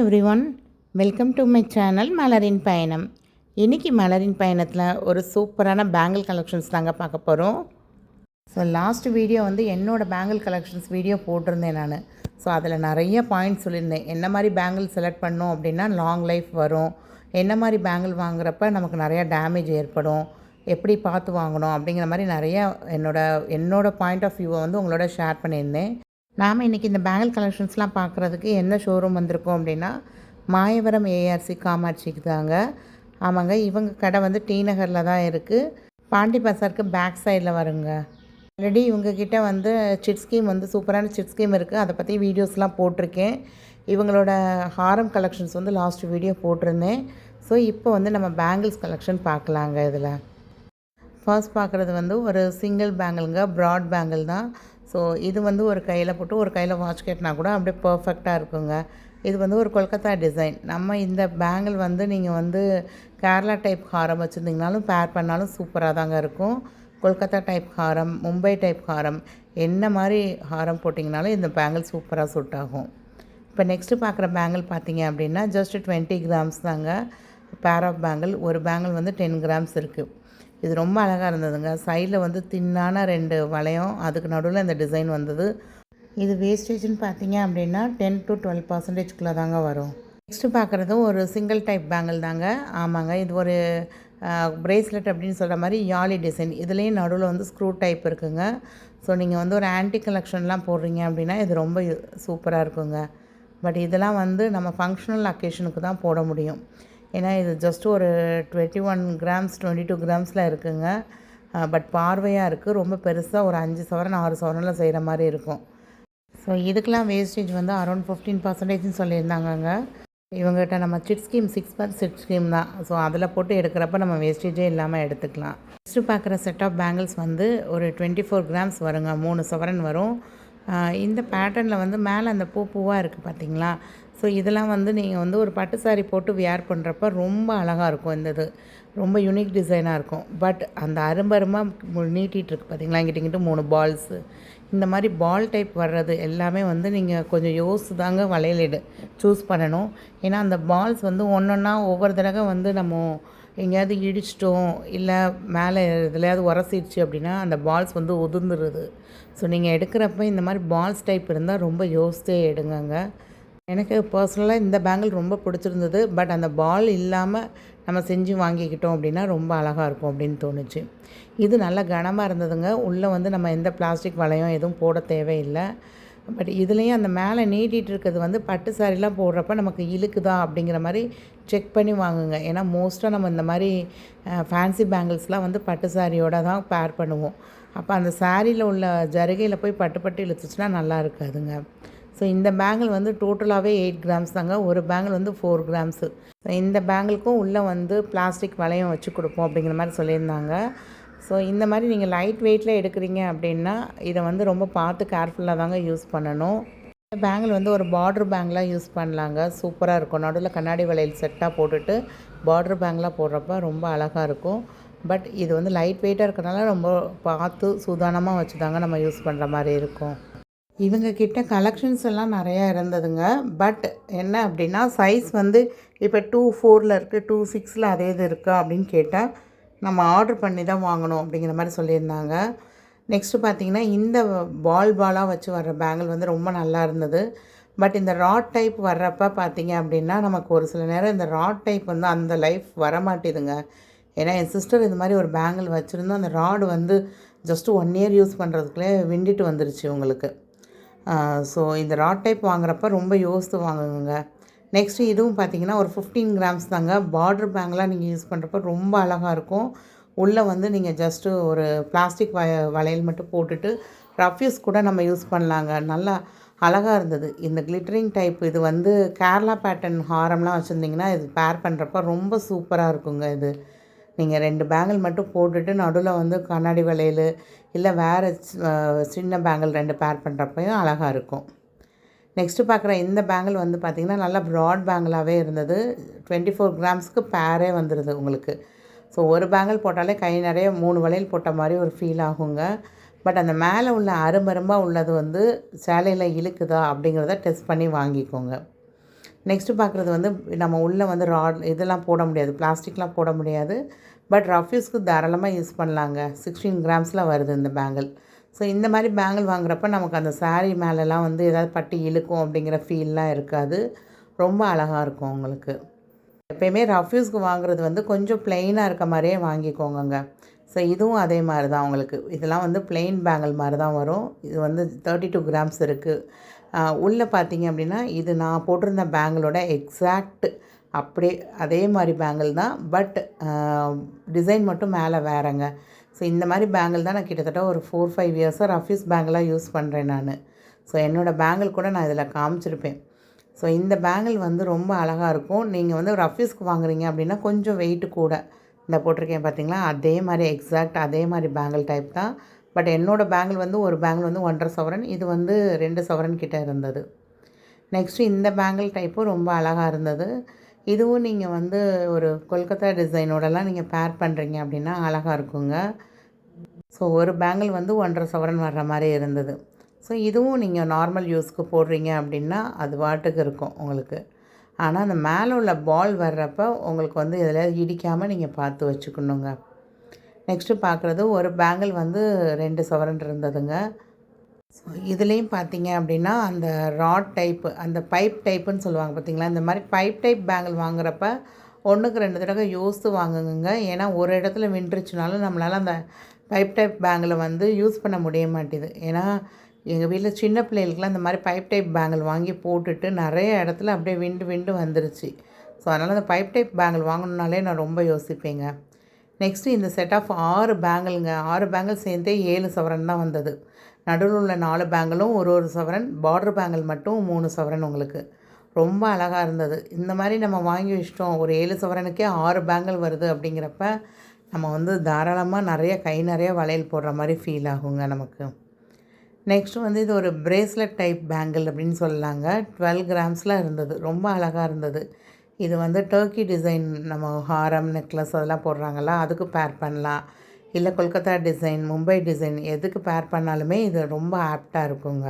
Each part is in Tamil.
Everyone, welcome to my channel மலரின் பயணம். இன்றைக்கி மலரின் பயணத்தில் ஒரு சூப்பரான பேங்கிள் கலெக்ஷன்ஸ் தாங்க பார்க்க போகிறோம். ஸோ லாஸ்ட் வீடியோ வந்து என்னோடய பேங்கிள் கலெக்ஷன்ஸ் வீடியோ போட்டிருந்தேன் நான். ஸோ அதில் நிறைய பாயிண்ட்ஸ் சொல்லியிருந்தேன். என்ன மாதிரி பேங்கிள் செலக்ட் பண்ணோம் அப்படின்னா லாங் லைஃப் வரும், என்ன மாதிரி பேங்கிள் வாங்குறப்ப நமக்கு நிறையா டேமேஜ் ஏற்படும், எப்படி பார்த்து வாங்கணும் அப்படிங்கிற மாதிரி நிறையா என்னோடய பாயிண்ட் ஆஃப் வியூவை வந்து உங்களோட ஷேர் பண்ணியிருந்தேன். நாம் இன்றைக்கி இந்த பேங்கிள் கலெக்ஷன்ஸ்லாம் பார்க்குறதுக்கு என்ன ஷோரூம் வந்திருக்கோம் அப்படின்னா மாயவரம் ஏஆர்சி காமாட்சிக்கு தாங்க. ஆமாங்க, இவங்க கடை வந்து டி நகரில் தான் இருக்குது. பாண்டி பசாருக்கு பேக் சைடில் வருங்க. ஆல்ரெடி இவங்கக்கிட்ட வந்து சிட் ஸ்கீம் வந்து சூப்பரான சிட் ஸ்கீம் இருக்குது. அதை பற்றி வீடியோஸ்லாம் போட்டிருக்கேன். இவங்களோட ஹாரம் கலெக்ஷன்ஸ் வந்து லாஸ்ட் வீடியோ போட்டிருந்தேன். ஸோ இப்போ வந்து நம்ம பேங்கிள்ஸ் கலெக்ஷன் பார்க்கலாங்க. இதில் ஃபர்ஸ்ட் பார்க்குறது வந்து ஒரு சிங்கிள் பேங்கிள்ங்க, ப்ராட் பேங்கிள் தான். ஸோ இது வந்து ஒரு கையில் போட்டு ஒரு கையில் வாட்ச் கட்டினா கூட அப்படியே பர்ஃபெக்டாக இருக்குங்க. இது வந்து ஒரு கொல்கத்தா டிசைன். நம்ம இந்த பேங்கிள் வந்து நீங்கள் வந்து கேரளா டைப் ஹாரம் வச்சுருந்தீங்கனாலும் பேர் பண்ணாலும் சூப்பராக தாங்க இருக்கும். கொல்கத்தா டைப் ஹாரம், மும்பை டைப் ஹாரம், என்ன மாதிரி ஹாரம் போட்டிங்கனாலும் இந்த பேங்கிள் சூப்பராக சூட் ஆகும். இப்போ நெக்ஸ்ட்டு பார்க்குற பேங்கிள் பார்த்தீங்க அப்படின்னா ஜஸ்ட் 20 கிராம்ஸ் தாங்க பேர் ஆஃப் பேங்கிள். ஒரு பேங்கிள் வந்து 10 கிராம்ஸ் இருக்குது. இது ரொம்ப அழகாக இருந்ததுங்க. சைடில் வந்து தின்னான 2 வளையம், அதுக்கு நடுவில் இந்த டிசைன் வந்தது. இது வேஸ்டேஜ்னு பார்த்தீங்க அப்படின்னா 10 to 12% தாங்க வரும். நெக்ஸ்ட்டு பார்க்குறதும் ஒரு சிங்கிள் டைப் பேங்கிள் தாங்க. ஆமாங்க, இது ஒரு பிரேஸ்லெட் அப்படின்னு சொல்கிற மாதிரி யாலி டிசைன். இதுலேயும் நடுவில் வந்து ஸ்க்ரூ டைப் இருக்குங்க. ஸோ நீங்கள் வந்து ஒரு ஆன்டிக் கலெக்ஷன்லாம் போடுறீங்க அப்படின்னா இது ரொம்ப சூப்பராக இருக்குங்க. பட் இதெல்லாம் வந்து நம்ம ஃபங்க்ஷனல் அக்கேஷனுக்கு தான் போட முடியும். ஏன்னா இது ஜஸ்ட் ஒரு 21 கிராம்ஸ் 22 கிராம்ஸில் இருக்குங்க. பட் பார்வையாக இருக்குது. ரொம்ப பெருசாக ஒரு 5 சவரன் 6 சவரனில் செய்கிற மாதிரி இருக்கும். ஸோ இதுக்கெலாம் வேஸ்டேஜ் வந்து அரௌண்ட் 15% சொல்லியிருந்தாங்கங்க. இவங்ககிட்ட நம்ம chit scheme 6 month chit scheme தான். ஸோ அதில் போட்டு எடுக்கிறப்ப நம்ம வேஸ்டேஜே இல்லாமல் எடுத்துக்கலாம். நெக்ஸ்ட்டு பார்க்குற செட் ஆஃப் பேங்கிள்ஸ் வந்து ஒரு 24 கிராம்ஸ் வருங்க. 3 சவரன் வரும். இந்த பேட்டர்னில் வந்து மேலே அந்த பூவாக இருக்குது பார்த்தீங்களா. ஸோ இதெல்லாம் வந்து நீங்கள் வந்து ஒரு பட்டு சாரி போட்டு வியர் பண்ணுறப்ப ரொம்ப அழகாக இருக்கும். இந்த இது ரொம்ப யூனிக் டிசைனாக இருக்கும். பட் அந்த அரும்பருமாக நீட்டிகிட்டு இருக்குது பார்த்தீங்களா, இங்கிட்ட 3 பால்ஸு. இந்த மாதிரி பால் டைப் வர்றது எல்லாமே வந்து நீங்கள் கொஞ்சம் யோசித்து தாங்க வளையல் சூஸ் பண்ணணும். ஏன்னா அந்த பால்ஸ் வந்து ஒன்றா ஒவ்வொரு தடவை வந்து நம்ம எங்கேயாவது இடிச்சிட்டோம் இல்லை மேலே எதுலையாவது உரசிடுச்சு அப்படின்னா அந்த பால்ஸ் வந்து உதிர்ந்துருது. ஸோ நீங்கள் எடுக்கிறப்ப இந்த மாதிரி பால்ஸ் டைப் இருந்தால் ரொம்ப யோசித்தே எடுங்கங்க. எனக்கு பர்சனலாக இந்த பேங்கிள் ரொம்ப பிடிச்சிருந்தது. பட் அந்த பால் இல்லாமல் நம்ம செஞ்சு வாங்கிக்கிட்டோம் அப்படின்னா ரொம்ப அழகாக இருக்கும் அப்படின்னு தோணுச்சு. இது நல்ல கனமாக இருந்ததுங்க. உள்ளே வந்து நம்ம எந்த பிளாஸ்டிக் வளையம் எதுவும் போட தேவையில்லை. பட் இதுலேயும் அந்த மேலே நீட்டிகிட்டு இருக்கிறது வந்து பட்டு சாரிலாம் போடுறப்ப நமக்கு இழுக்குதா அப்படிங்கிற மாதிரி செக் பண்ணி வாங்குங்க. ஏன்னா மோஸ்ட்டாக நம்ம இந்த மாதிரி ஃபேன்சி பேங்கிள்ஸ்லாம் வந்து பட்டு சாரியோடு தான் பேர் பண்ணுவோம். அப்போ அந்த சாரியில் உள்ள ஜருகையில் போய் பட்டு இழுத்துச்சுன்னா நல்லா இருக்காதுங்க. ஸோ இந்த பேங்கிள் வந்து டோட்டலாகவே 8 கிராம்ஸ் தாங்க. ஒரு பேங்கிள் வந்து 4 கிராம்ஸு. இந்த பேங்கிளுக்கும் உள்ளே வந்து பிளாஸ்டிக் வளையம் வச்சு கொடுப்போம் அப்படிங்கிற மாதிரி சொல்லியிருந்தாங்க. ஸோ இந்த மாதிரி நீங்கள் லைட் வெயிட்டில் எடுக்கிறீங்க அப்படின்னா இதை வந்து ரொம்ப பார்த்து கேர்ஃபுல்லாக தாங்க யூஸ் பண்ணணும். இந்த பேங்கிள் வந்து ஒரு பார்டர் பேங்கிளாக யூஸ் பண்ணலாங்க. சூப்பராக இருக்கும். நடுவில் கண்ணாடி வளையல் செட்டாக போட்டுட்டு பார்டர் பேங்கிளாக போடுறப்ப ரொம்ப அழகாக இருக்கும். பட் இது வந்து லைட் வெயிட்டாக இருக்கிறனால ரொம்ப பார்த்து சூதானமாக வச்சு தாங்க நம்ம யூஸ் பண்ணுற மாதிரி இருக்கும். இவங்கக்கிட்ட கலெக்ஷன்ஸ் எல்லாம் நிறையா இருந்ததுங்க. பட் என்ன அப்படின்னா சைஸ் வந்து இப்போ 2-4 இருக்குது, 2-6 அதே இது இருக்கா அப்படின்னு கேட்டால் நம்ம ஆர்டர் பண்ணி தான் வாங்கணும் அப்படிங்கிற மாதிரி சொல்லியிருந்தாங்க. நெக்ஸ்ட்டு பார்த்திங்கன்னா இந்த பாலாக வச்சு வர்ற பேங்கிள் வந்து ரொம்ப நல்லா இருந்தது. பட் இந்த ராட் டைப் வர்றப்ப பார்த்திங்க அப்படின்னா நமக்கு ஒரு சில நேரம் இந்த ராட் டைப் வந்து அந்த லைஃப் வரமாட்டேதுங்க. ஏன்னா என் சிஸ்டர் இது மாதிரி ஒரு பேங்கிள் வச்சுருந்தோம். அந்த ராடு வந்து ஜஸ்ட்டு 1 year யூஸ் பண்ணுறதுக்குள்ளே விண்டிட்டு வந்துருச்சு உங்களுக்கு. ஸோ இந்த ராட் டைப் வாங்குறப்ப ரொம்ப யோசித்து வாங்குங்க. நெக்ஸ்ட்டு இதுவும் பார்த்திங்கன்னா ஒரு 15 கிராம்ஸ் தாங்க. பார்டர் பேங்கெலாம் நீங்கள் யூஸ் பண்ணுறப்ப ரொம்ப அழகாக இருக்கும். உள்ளே வந்து நீங்கள் ஜஸ்ட்டு ஒரு பிளாஸ்டிக் வளையல் மட்டும் போட்டுட்டு ரஃப் யூஸ் கூட நம்ம யூஸ் பண்ணலாங்க. நல்லா அழகாக இருந்தது. இந்த கிளிட்டரிங் டைப் இது வந்து கேரளா பேட்டர்ன் ஹாரம்லாம் வச்சுருந்திங்கன்னா இது பேர் பண்ணுறப்ப ரொம்ப சூப்பராக இருக்குங்க. இது நீங்கள் 2 பேங்கிள் மட்டும் போட்டுட்டு நடுவில் வந்து கண்ணாடி வளையல் இல்லை வேறு சின்ன பேங்கிள் 2 பேர் பண்ணுறப்பையும் அழகாக இருக்கும். நெக்ஸ்ட்டு பார்க்குற இந்த பேங்கிள் வந்து பார்த்திங்கன்னா நல்லா ப்ராட் பேங்கிளாகவே இருந்தது. 24 கிராம்ஸ்க்கு பேரே வந்துடுது உங்களுக்கு. ஸோ ஒரு பேங்கிள் போட்டாலே கை நிறைய 3 வளையல் போட்ட மாதிரி ஒரு ஃபீல் ஆகுங்க. பட் அந்த மேலே உள்ள அரும்பரும்பாக உள்ளது வந்து சேலையில் இழுக்குதா அப்படிங்கிறத டெஸ்ட் பண்ணி வாங்கிக்கோங்க. நெக்ஸ்ட்டு பார்க்குறது வந்து நம்ம உள்ளே வந்து ராட் இதெல்லாம் போட முடியாது, பிளாஸ்டிக்லாம் போட முடியாது. பட் ரஃப் யூஸ்க்கு தாராளமாக யூஸ் பண்ணலாங்க. 16 கிராம்ஸில் வருது இந்த பேங்கிள். ஸோ இந்த மாதிரி பேங்கிள் வாங்குறப்ப நமக்கு அந்த சாரீ மேலெலாம் வந்து ஏதாவது பட்டு இழுக்கும் அப்படிங்கிற ஃபீல்லாம் இருக்காது. ரொம்ப அழகாக இருக்கும் உங்களுக்கு. எப்பயுமே ரஃப் யூஸ்க்கு வாங்குறது வந்து கொஞ்சம் ப்ளெயினாக இருக்க மாதிரியே வாங்கிக்கோங்கங்க. ஸோ இதுவும் அதே மாதிரி தான் உங்களுக்கு. இதெல்லாம் வந்து ப்ளெயின் பேங்கிள் மாதிரி தான் வரும். இது வந்து 32 கிராம்ஸ் இருக்குது. உள்ளே பார்த்தீங்க அப்படின்னா இது நான் போட்டிருந்த பேங்கிளோட எக்ஸாக்ட் அப்படியே அதே மாதிரி பேங்கிள் தான். பட் டிசைன் மட்டும் மேலே வேறங்க. ஸோ இந்த மாதிரி பேங்கிள் தான் நான் கிட்டத்தட்ட ஒரு 4-5 இயர்ஸாக ரஃப் யூஸ் பேங்கிளாக யூஸ் பண்ணுறேன் நான். ஸோ என்னோடய பேங்கிள் கூட நான் இதில் காமிச்சிருப்பேன். ஸோ இந்த பேங்கிள் வந்து ரொம்ப அழகாக இருக்கும். நீங்கள் வந்து ரஃப் யூஸ்க்கு வாங்குறீங்க அப்படின்னா கொஞ்சம் வெயிட்டு கூட. இந்த போட்டிருக்கேன் பார்த்தீங்களா, அதே மாதிரி எக்ஸாக்ட் அதே மாதிரி பேங்கிள் டைப் தான். பட் என்னோடய பேங்கிள் வந்து ஒரு பேங்கிள் வந்து 1.5 சவரன், இது வந்து 2 சவரன் கிட்டே இருந்தது. நெக்ஸ்ட்டு இந்த பேங்கிள் டைப்பும் ரொம்ப அழகாக இருந்தது. இதுவும் நீங்கள் வந்து ஒரு கொல்கத்தா டிசைனோடலாம் நீங்கள் பேர் பண்ணுறீங்க அப்படின்னா அழகாக இருக்குங்க. ஸோ ஒரு பேங்கிள் வந்து 1.5 சவரன் வர்ற மாதிரி இருந்தது. ஸோ இதுவும் நீங்கள் நார்மல் யூஸ்க்கு போடுறீங்க அப்படின்னா அது பாட்டுக்கு இருக்கும் உங்களுக்கு. ஆனால் அந்த மேலே உள்ள பால் வர்றப்போ உங்களுக்கு வந்து இதில் இடிக்காமல் நீங்கள் பார்த்து வச்சுக்கணுங்க. நெக்ஸ்ட்டு பார்க்குறது ஒரு பேங்கிள் வந்து 2 சவரன் இருந்ததுங்க. ஸோ இதுலேயும் பார்த்தீங்க அப்படின்னா அந்த ராட் டைப்பு, அந்த பைப் டைப்புன்னு சொல்லுவாங்க பார்த்தீங்களா, இந்த மாதிரி பைப் டைப் பேங்கிள் வாங்குறப்ப 1க்கு 2 தடவை யோசித்து வாங்குங்க. ஏன்னா ஒரு இடத்துல வின்றுச்சுனாலும் நம்மளால் அந்த பைப் டைப் பேங்கிளை வந்து யூஸ் பண்ண முடிய மாட்டேது. ஏன்னா எங்கள் வீட்டில் சின்ன பிள்ளைகளுக்குலாம் இந்த மாதிரி பைப் டைப் பேங்கிள் வாங்கி போட்டுட்டு நிறைய இடத்துல அப்படியே விண்டு வந்துருச்சு. ஸோ அதனால் அந்த பைப் டைப் பேங்கிள் வாங்கணுன்னாலே நான் ரொம்ப யோசிப்பேங்க. நெக்ஸ்ட்டு இந்த செட் ஆஃப் 6 பேங்கிளுங்க. 6 பேங்கிள் சேர்ந்தே 7 சவரன் தான் வந்தது. நடுவில் உள்ள 4 பேங்கிளும் ஒரு சவரன், பார்டர் பேங்கிள் மட்டும் 3 சவரன் உங்களுக்கு. ரொம்ப அழகாக இருந்தது. இந்த மாதிரி நம்ம வாங்கி வச்சிட்டோம், ஒரு 7 சவரனுக்கே 6 பேங்கிள் வருது அப்படிங்கிறப்ப நம்ம வந்து தாராளமாக நிறைய கை நிறைய வளையல் போடுற மாதிரி ஃபீல் ஆகுங்க நமக்கு. நெக்ஸ்ட்டு வந்து இது ஒரு பிரேஸ்லெட் டைப் பேங்கிள் அப்படின்னு சொல்லலாங்க. 12 கிராம்ஸில் இருந்தது. ரொம்ப அழகாக இருந்தது. இது வந்து டர்க்கி டிசைன், நம்ம ஹாரம் நெக்லஸ் அதெல்லாம் போடுறாங்களா, அதுக்கு பேர் பண்ணலாம். இல்லை கொல்கத்தா டிசைன், மும்பை டிசைன் எதுக்கு பேர் பண்ணாலுமே இது ரொம்ப ஆப்டாக இருக்குங்க.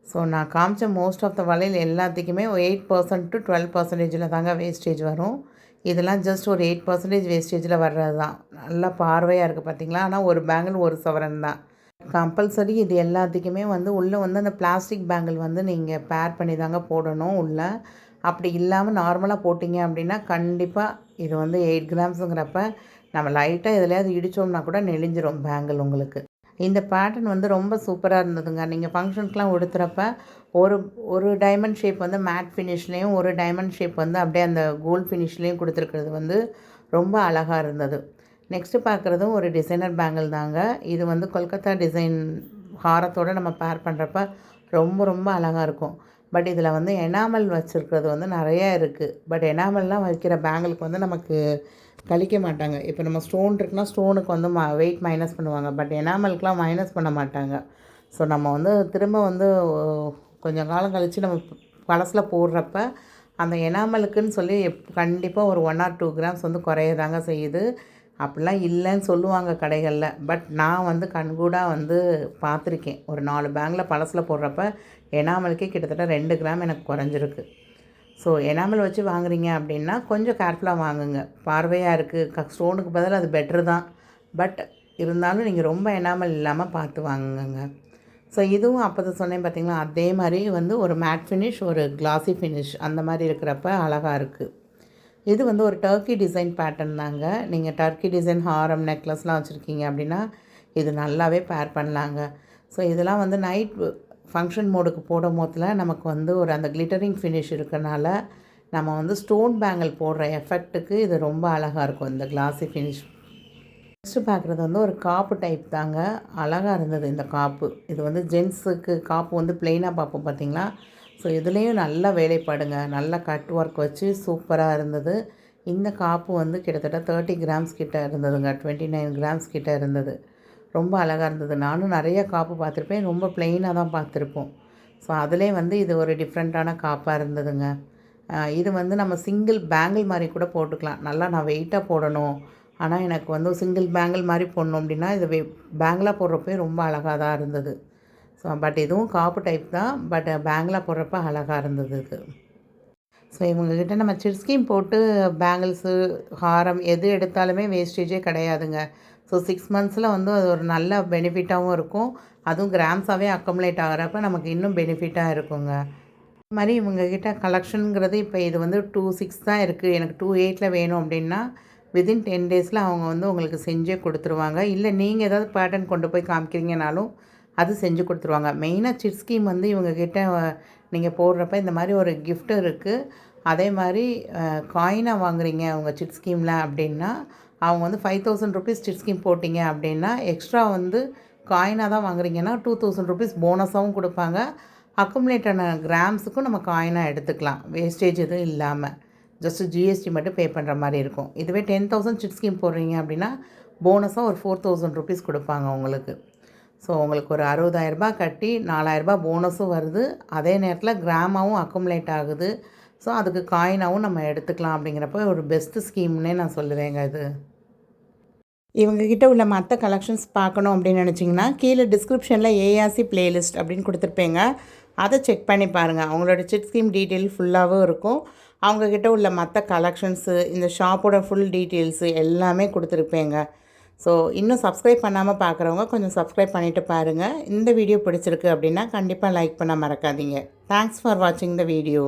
ஸோ நான் காமிச்ச மோஸ்ட் ஆஃப் த வளையல் எல்லாத்துக்குமே 8% to 12% தாங்க வேஸ்டேஜ் வரும். இதெல்லாம் ஜஸ்ட் ஒரு 8% வேஸ்டேஜில் வர்றது தான். நல்லா பார்வையாக இருக்குது பார்த்தீங்களா. ஆனால் ஒரு பேங்கிள் 1 சவரன் தான். கம்பல்சரி இது எல்லாத்துக்குமே வந்து உள்ளே வந்து அந்த பிளாஸ்டிக் பேங்கிள் வந்து நீங்கள் பேர் பண்ணி தாங்க போடணும் உள்ளே. அப்படி இல்லாமல் நார்மலாக போட்டிங்க அப்படின்னா கண்டிப்பாக இது வந்து 8 கிராம்ஸுங்கிறப்ப நம்ம லைட்டாக எதுலையாவது இடித்தோம்னா கூட நெளிஞ்சிரும் பேங்கிள் உங்களுக்கு. இந்த பேட்டர்ன் வந்து ரொம்ப சூப்பராக இருந்ததுங்க. நீங்கள் ஃபங்க்ஷனுக்குலாம் உடுத்துறப்ப ஒரு ஒரு டைமண்ட் ஷேப் வந்து மேட் ஃபினிஷ்லேயும், ஒரு டைமண்ட் ஷேப் வந்து அப்படியே அந்த கோல்ட் ஃபினிஷ்லேயும் கொடுத்துருக்கிறது வந்து ரொம்ப அழகாக இருந்தது. நெக்ஸ்ட்டு பார்க்குறதும் ஒரு டிசைனர் பேங்கிள் தாங்க. இது வந்து கொல்கத்தா டிசைன் ஹாரத்தோடு நம்ம பேர் பண்ணுறப்ப ரொம்ப அழகாக இருக்கும். பட் இதில் வந்து எனாமல் வச்சுருக்கிறது வந்து நிறையா இருக்குது. பட் எனாமல்லாம் வைக்கிற பேங்கிளுக்கு வந்து நமக்கு கழிக்க மாட்டாங்க. இப்போ நம்ம ஸ்டோன் இருக்குன்னா ஸ்டோனுக்கு வந்து வெயிட் மைனஸ் பண்ணுவாங்க. பட் எனாமலுக்குலாம் மைனஸ் பண்ண மாட்டாங்க. ஸோ நம்ம வந்து திரும்ப வந்து கொஞ்சம் காலம் கழித்து நம்ம பழசில் போடுறப்ப அந்த எனாமலுக்குன்னு சொல்லி கண்டிப்பாக ஒரு 1 or 2 கிராம்ஸ் வந்து குறையதாங்க செய்யுது. அப்படிலாம் இல்லைன்னு சொல்லுவாங்க கடைகளில். பட் நான் வந்து கண்கூடாக வந்து பார்த்துருக்கேன். ஒரு 4 பேங்கில் பழசில் போடுறப்ப எனாமலுக்கே கிட்டத்தட்ட 2 கிராம் எனக்கு குறைஞ்சிருக்கு. ஸோ எனாமல் வச்சு வாங்குறீங்க அப்படின்னா கொஞ்சம் கேர்ஃபுல்லாக வாங்குங்க. பார்வையாக இருக்குது, ஸ்டோனுக்கு பதில் அது பெட்ரு தான். பட் இருந்தாலும் நீங்கள் ரொம்ப எனாமல் இல்லாமல் பார்த்து வாங்குங்க. ஸோ இதுவும் அப்போ தான் சொன்னேன் பார்த்தீங்களா, அதே மாதிரி வந்து ஒரு மேட் ஃபினிஷ், ஒரு கிளாஸி ஃபினிஷ் அந்த மாதிரி இருக்கிறப்ப அழகாக இருக்குது. இது வந்து ஒரு டர்க்கி டிசைன் பேட்டர்ன் தாங்க. நீங்கள் டர்க்கி டிசைன் ஹாரம் நெக்லஸ்லாம் வச்சுருக்கீங்க அப்படின்னா இது நல்லாவே பேர் பண்ணலாங்க. ஸோ இதெல்லாம் வந்து நைட் ஃபங்க்ஷன் மோடுக்கு போடும் போதில் நமக்கு வந்து ஒரு அந்த கிளிட்டரிங் ஃபினிஷ் இருக்கனால நம்ம வந்து ஸ்டோன் பேங்கிள் போடுற எஃபெக்ட்டுக்கு இது ரொம்ப அழகாக இருக்கும் இந்த கிளாஸி ஃபினிஷ். நெக்ஸ்ட்டு பார்க்குறது வந்து ஒரு காப்பு டைப் தாங்க. அழகாக இருந்தது இந்த காப்பு. இது வந்து ஜென்ஸுக்கு காப்பு வந்து ப்ளெயினாக பார்ப்போம் பார்த்தீங்களா. ஸோ இதுலேயும் நல்லா வேலைப்பாடுங்க, நல்லா கட் ஒர்க் வச்சு சூப்பராக இருந்தது. இந்த காப்பு வந்து கிட்டத்தட்ட 30 கிராம்ஸ் கிட்ட இருந்ததுங்க. 29 கிராம்ஸ் கிட்ட இருந்தது. ரொம்ப அழகாக இருந்தது. நானும் நிறைய காப்பு பார்த்துருப்பேன், ரொம்ப ப்ளெயினாக தான் பார்த்துருப்போம். ஸோ அதிலே வந்து இது ஒரு டிஃப்ரெண்ட்டான காப்பாக இருந்ததுங்க. இது வந்து நம்ம சிங்கிள் பேங்கிள் மாதிரி கூட போட்டுக்கலாம். நல்லா நான் வெயிட்டாக போடணும், ஆனால் எனக்கு வந்து சிங்கிள் பேங்கிள் மாதிரி போடணும் அப்படின்னா இது பேங்கிளாக போடுறப்பே ரொம்ப அழகாக தான் இருந்தது. ஸோ பட் இதுவும் காப்பு டைப் தான். பட் பேங்கிளாக போடுறப்ப அழகாக இருந்தது இது. ஸோ இவங்கக்கிட்ட நம்ம சிட் ஸ்கீம் போட்டு பேங்கிள்ஸு, ஹாரம் எது எடுத்தாலுமே வேஸ்டேஜே கிடையாதுங்க. ஸோ 6 மந்த்ஸில் வந்து அது ஒரு நல்ல பெனிஃபிட்டாகவும் இருக்கும். அதுவும் கிராம்ஸாகவே அக்குமுலேட் ஆகிறப்ப நமக்கு இன்னும் பெனிஃபிட்டாக இருக்குங்க. இது மாதிரி இவங்கக்கிட்ட கலெக்ஷனுங்கிறது இப்போ இது வந்து 2,6 தான் இருக்குது, எனக்கு 2,8ல் வேணும் அப்படின்னா வித்தின் 10 டேஸில் அவங்க வந்து உங்களுக்கு செஞ்சே கொடுத்துருவாங்க. இல்லை நீங்கள் ஏதாவது பேட்டர்ன் கொண்டு போய் காமிக்கிறீங்கனாலும் அது செஞ்சு கொடுத்துருவாங்க. மெயினாக சிட் ஸ்கீம் வந்து இவங்கக்கிட்ட நீங்கள் போடுறப்ப இந்த மாதிரி ஒரு கிஃப்ட் இருக்குது. அதே மாதிரி காயினாக வாங்குறீங்க அவங்க சிட் ஸ்கீமில் அப்படின்னா அவங்க வந்து 5,000 ருபீஸ் சிட் ஸ்கீம் போட்டிங்க அப்படின்னா எக்ஸ்ட்ரா வந்து காயினாக தான் வாங்குறீங்கன்னா 2,000 ருபீஸ் போனஸாகவும் கொடுப்பாங்க. அக்குமுலேட் ஆன கிராம்ஸுக்கும் நம்ம காயினாக எடுத்துக்கலாம், வேஸ்டேஜ் எதுவும் இல்லாமல். ஜஸ்ட்டு ஜிஎஸ்டி மட்டும் பே பண்ணுற மாதிரி இருக்கும். இதுவே 10,000 சிட் ஸ்கீம் போடுறீங்க அப்படின்னா போனஸாக ஒரு 4,000 ருபீஸ் கொடுப்பாங்க உங்களுக்கு. ஸோ உங்களுக்கு ஒரு 60,000 கட்டி 4,000 போனஸும் வருது, அதே நேரத்தில் கிராமாவும் அக்குமுலேட் ஆகுது. ஸோ அதுக்கு காயினாகவும் நம்ம எடுத்துக்கலாம். அப்படிங்கிறப்ப ஒரு பெஸ்ட்டு ஸ்கீம்னே நான் சொல்லுவேங்க இது. இவங்கக்கிட்ட உள்ள மற்ற கலெக்ஷன்ஸ் பார்க்கணும் அப்படின்னு நினச்சிங்கன்னா கீழே டிஸ்கிரிப்ஷனில் ஏஆர்சி பிளேலிஸ்ட் அப்படின்னு கொடுத்துருப்பேங்க, அதை செக் பண்ணி பாருங்கள். அவங்களோட சிட் ஸ்கீம் டீட்டெயில் ஃபுல்லாகவும் இருக்கும். அவங்கக்கிட்ட உள்ள மற்ற கலெக்ஷன்ஸு, இந்த ஷாப்போட ஃபுல் டீட்டெயில்ஸு எல்லாமே கொடுத்துருப்பேங்க. ஸோ இன்னும் சப்ஸ்கிரைப் பண்ணாமல் பார்க்குறவங்க கொஞ்சம் சப்ஸ்கிரைப் பண்ணிவிட்டு பாருங்கள். இந்த வீடியோ பிடிச்சிருக்கு அப்படின்னா கண்டிப்பாக லைக் பண்ண மறக்காதீங்க. தேங்க்ஸ் ஃபார் வாட்சிங் த வீடியோ.